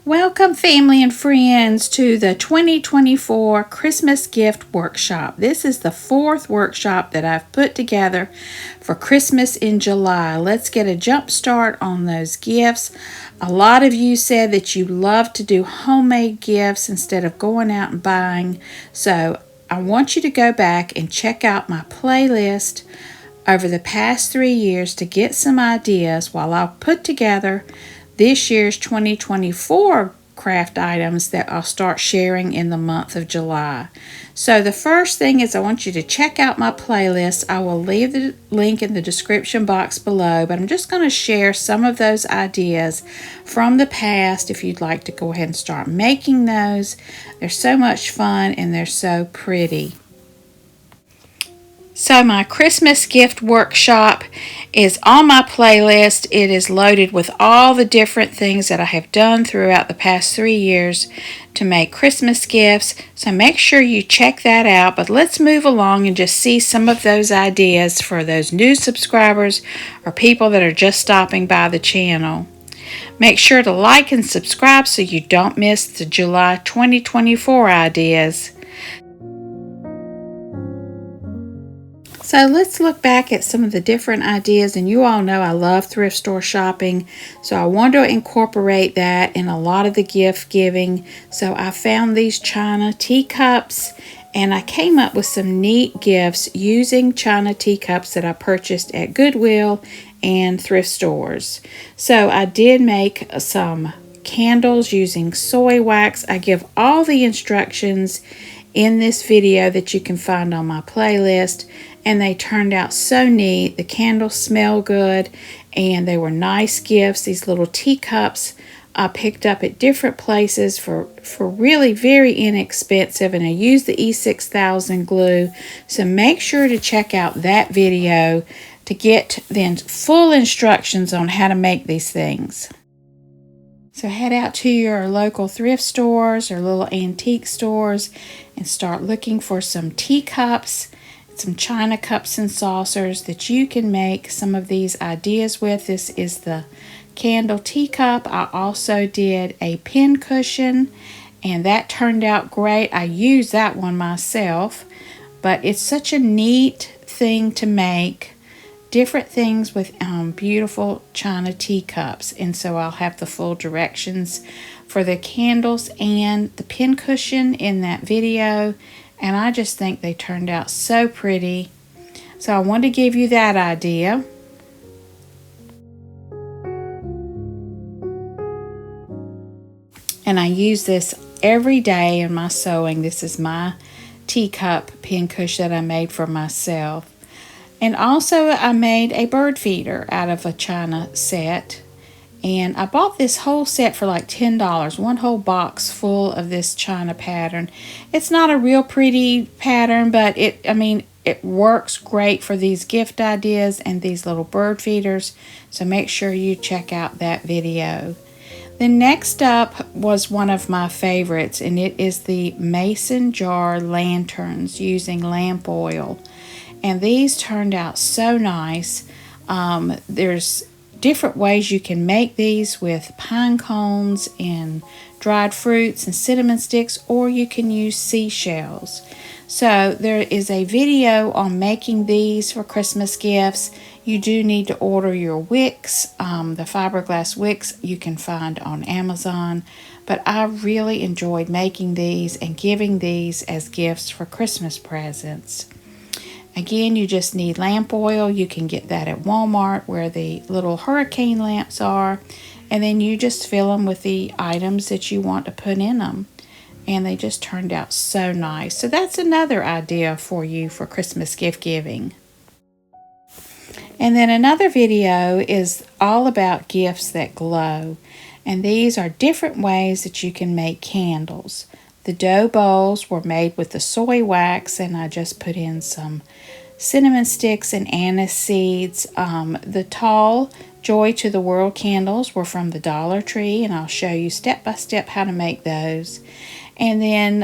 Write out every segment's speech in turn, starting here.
Welcome, family and friends, to the 2024 Christmas Gift Workshop. This is the fourth workshop that I've put together for Christmas in July. Let's get a jump start on those gifts. A lot of you said that you love to do homemade gifts instead of going out and buying. So I want you to go back and check out my playlist over the past 3 years to get some ideas while I'll put together this year's 2024 craft items that I'll start sharing in the month of July. So the first thing is I want you to check out my playlist. I will leave the link in the description box below, but I'm just going to share some of those ideas from the past if you'd like to go ahead and start making those. They're so much fun and they're so pretty. So my Christmas gift workshop is on my playlist. It is loaded with all the different things that I have done throughout the past 3 years to make Christmas gifts. So make sure you check that out. But let's move along and just see some of those ideas for those new subscribers or people that are just stopping by the channel. Make sure to like and subscribe so you don't miss the July 2024 ideas. So let's look back at some of the different ideas, and you all know I love thrift store shopping, so I want to incorporate that in a lot of the gift giving. So I found these China teacups, and I came up with some neat gifts using China teacups that I purchased at Goodwill and thrift stores. So I did make some candles using soy wax. I give all the instructions in this video that you can find on my playlist, and they turned out so neat. The candles smell good and they were nice gifts. These little teacups I picked up at different places for really very inexpensive, and I used the E6000 glue. So make sure to check out that video to get the full instructions on how to make these things. So head out to your local thrift stores or little antique stores and start looking for some teacups, some China cups and saucers that you can make some of these ideas with. This is the candle teacup. I also did a pin cushion, and that turned out great. I used that one myself, but it's such a neat thing to make. Different things with beautiful China teacups, and so I'll have the full directions for the candles and the pin cushion in that video, and I just think they turned out so pretty. So I wanted to give you that idea. And I use this every day in my sewing. This is my teacup pin cushion that I made for myself. And also I made a bird feeder out of a China set. And I bought this whole set for like $10, one whole box full of this China pattern. It's not a real pretty pattern, but it works great for these gift ideas and these little bird feeders. So make sure you check out that video. The next up was one of my favorites, and it is the mason jar lanterns using lamp oil. And these turned out so nice. There's different ways you can make these with pine cones and dried fruits and cinnamon sticks, or you can use seashells. So there is a video on making these for Christmas gifts. You do need to order your wicks. The fiberglass wicks you can find on Amazon. But I really enjoyed making these and giving these as gifts for Christmas presents. Again, you just need lamp oil. You can get that at Walmart where the little hurricane lamps are. And then you just fill them with the items that you want to put in them. And they just turned out so nice. So that's another idea for you for Christmas gift giving. And then another video is all about gifts that glow. And these are different ways that you can make candles. The dough bowls were made with the soy wax, and I just put in some cinnamon sticks and anise seeds. The tall Joy to the World candles were from the Dollar Tree, and I'll show you step by step how to make those. And then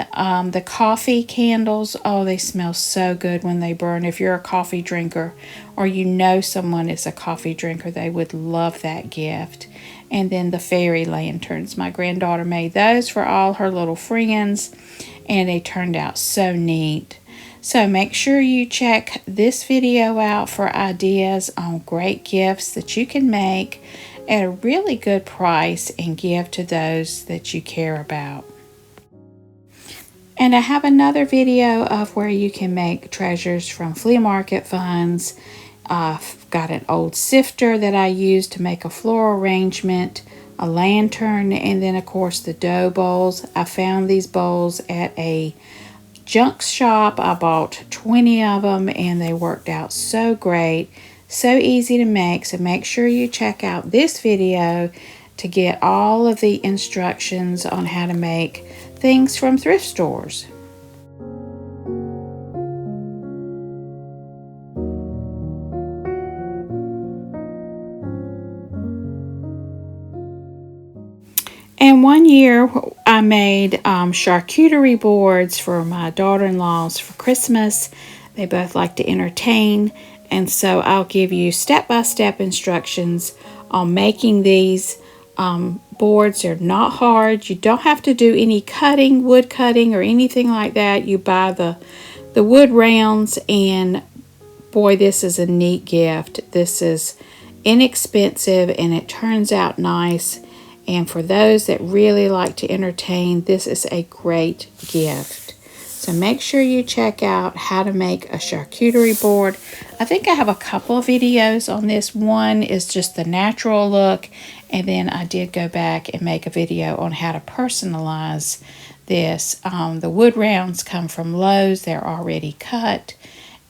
the coffee candles, oh, they smell so good when they burn. If you're a coffee drinker or you know someone is a coffee drinker, they would love that gift. and then the fairy lanterns. My granddaughter made those for all her little friends, and they turned out so neat. So make sure you check this video out for ideas on great gifts that you can make at a really good price and give to those that you care about. And I have another video of where you can make treasures from flea market funds. I've got an old sifter that I used to make a floral arrangement, a lantern, and then of course the dough bowls. I found these bowls at a junk shop. I bought 20 of them and they worked out so great, so easy to make. So make sure you check out this video to get all of the instructions on how to make things from thrift stores. And one year I made charcuterie boards for my daughter-in-laws for Christmas. They both like to entertain, and so I'll give you step-by-step instructions on making these boards. They're not hard. You don't have to do any cutting, wood cutting or anything like that. You buy the wood rounds, and boy, this is a neat gift. This is inexpensive and it turns out nice. And for those that really like to entertain, this is a great gift. So make sure you check out how to make a charcuterie board. I think I have a couple of videos on this. One is just the natural look, and then I did go back and make a video on how to personalize this. The wood rounds come from Lowe's. They're already cut,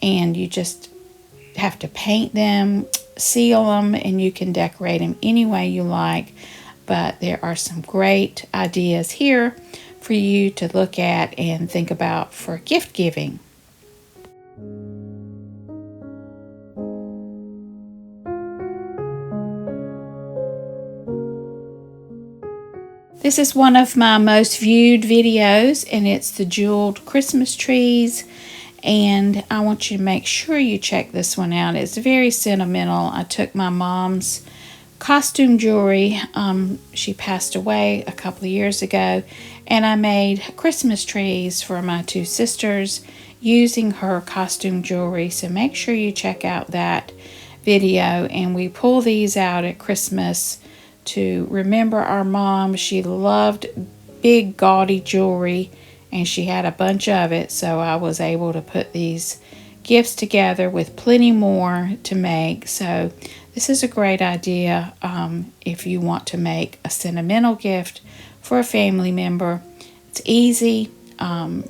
and you just have to paint them, seal them, and you can decorate them any way you like. But there are some great ideas here for you to look at and think about for gift giving. This is one of my most viewed videos, and it's the jeweled Christmas trees. And I want you to make sure you check this one out. It's very sentimental. I took my mom's costume jewelry. She passed away a couple of years ago, and I made Christmas trees for my two sisters using her costume jewelry. So make sure you check out that video. And we pull these out at Christmas to remember our mom. She loved big gaudy jewelry, and she had a bunch of it, so I was able to put these gifts together with plenty more to make. So this is a great idea if you want to make a sentimental gift for a family member. It's easy, and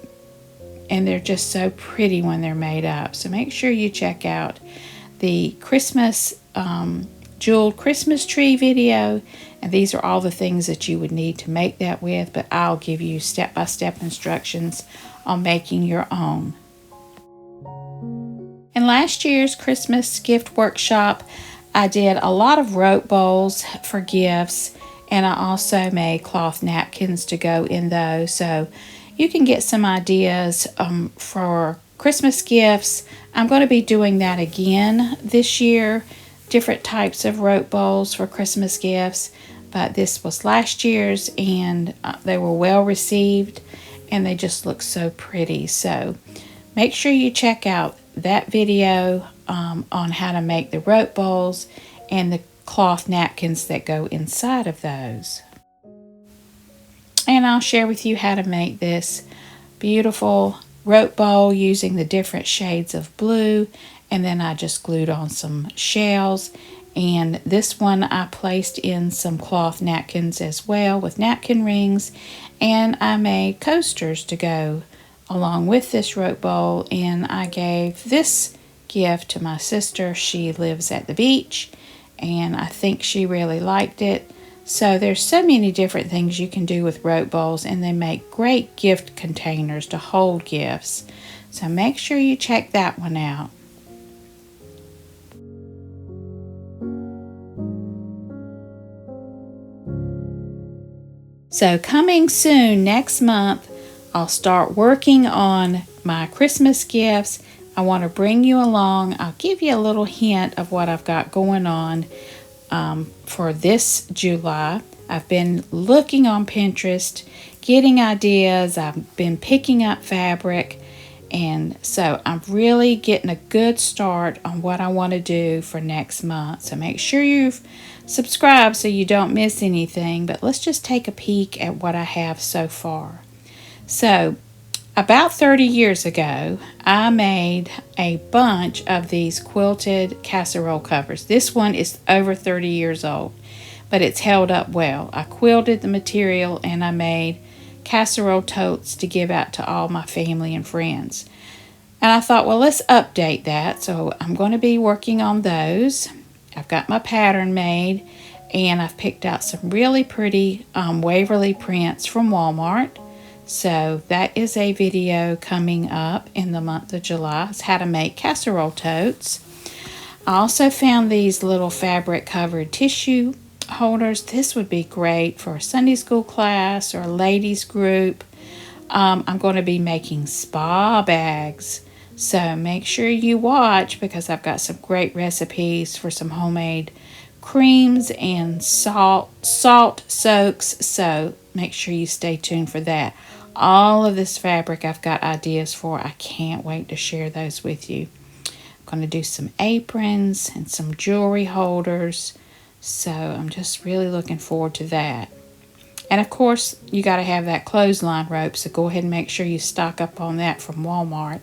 they're just so pretty when they're made up. So make sure you check out the Christmas jeweled Christmas tree video, and these are all the things that you would need to make that with, but I'll give you step-by-step instructions on making your own. In last year's Christmas gift workshop, I did a lot of rope bowls for gifts, and I also made cloth napkins to go in those. So you can get some ideas for Christmas gifts. I'm going to be doing that again this year, different types of rope bowls for Christmas gifts. But this was last year's, and they were well received, and they just look so pretty. So make sure you check out that video on how to make the rope bowls and the cloth napkins that go inside of those. And I'll share with you how to make this beautiful rope bowl using the different shades of blue, and then I just glued on some shells. And this one I placed in some cloth napkins as well with napkin rings, and I made coasters to go along with this rope bowl. And I gave this gift to my sister. She lives at the beach, and I think she really liked it. So there's so many different things you can do with rope bowls, and they make great gift containers to hold gifts. So make sure you check that one out. So coming soon next month, I'll start working on my Christmas gifts. I want to bring you along. I'll give you a little hint of what I've got going on. for this July. I've been looking on Pinterest, getting ideas. I've been picking up fabric. And so I'm really getting a good start on what I want to do for next month. So make sure you've subscribed so you don't miss anything. But let's just take a peek at what I have so far. So about 30 years ago, I made a bunch of these quilted casserole covers. This one is over 30 years old, but it's held up well. I quilted the material and I made casserole totes to give out to all my family and friends. And I thought, well, let's update that. So I'm going to be working on those. I've got my pattern made, and I've picked out some really pretty Waverly prints from Walmart. So that is a video coming up in the month of July. It's how to make casserole totes. I also found these little fabric covered tissue holders. This would be great for a Sunday school class or a ladies group. I'm going to be making spa bags, so make sure you watch because I've got some great recipes for some homemade creams and salt soaks, so make sure you stay tuned for that. All of this fabric I've got ideas for. I can't wait to share those with you. I'm going to do some aprons and some jewelry holders. So I'm just really looking forward to that. And of course, you got to have that clothesline rope, so go ahead and make sure you stock up on that from Walmart.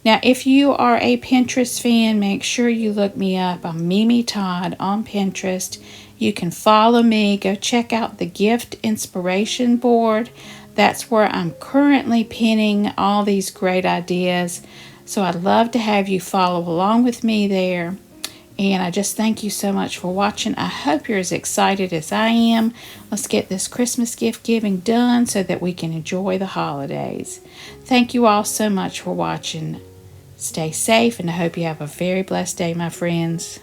Now, if you are a Pinterest fan, make sure you look me up. I'm Mimi Todd on Pinterest. You can follow me. Go check out the gift inspiration board. That's where I'm currently pinning all these great ideas. So I'd love to have you follow along with me there. And I just thank you so much for watching. I hope you're as excited as I am. Let's get this Christmas gift giving done so that we can enjoy the holidays. Thank you all so much for watching. Stay safe, and I hope you have a very blessed day, my friends.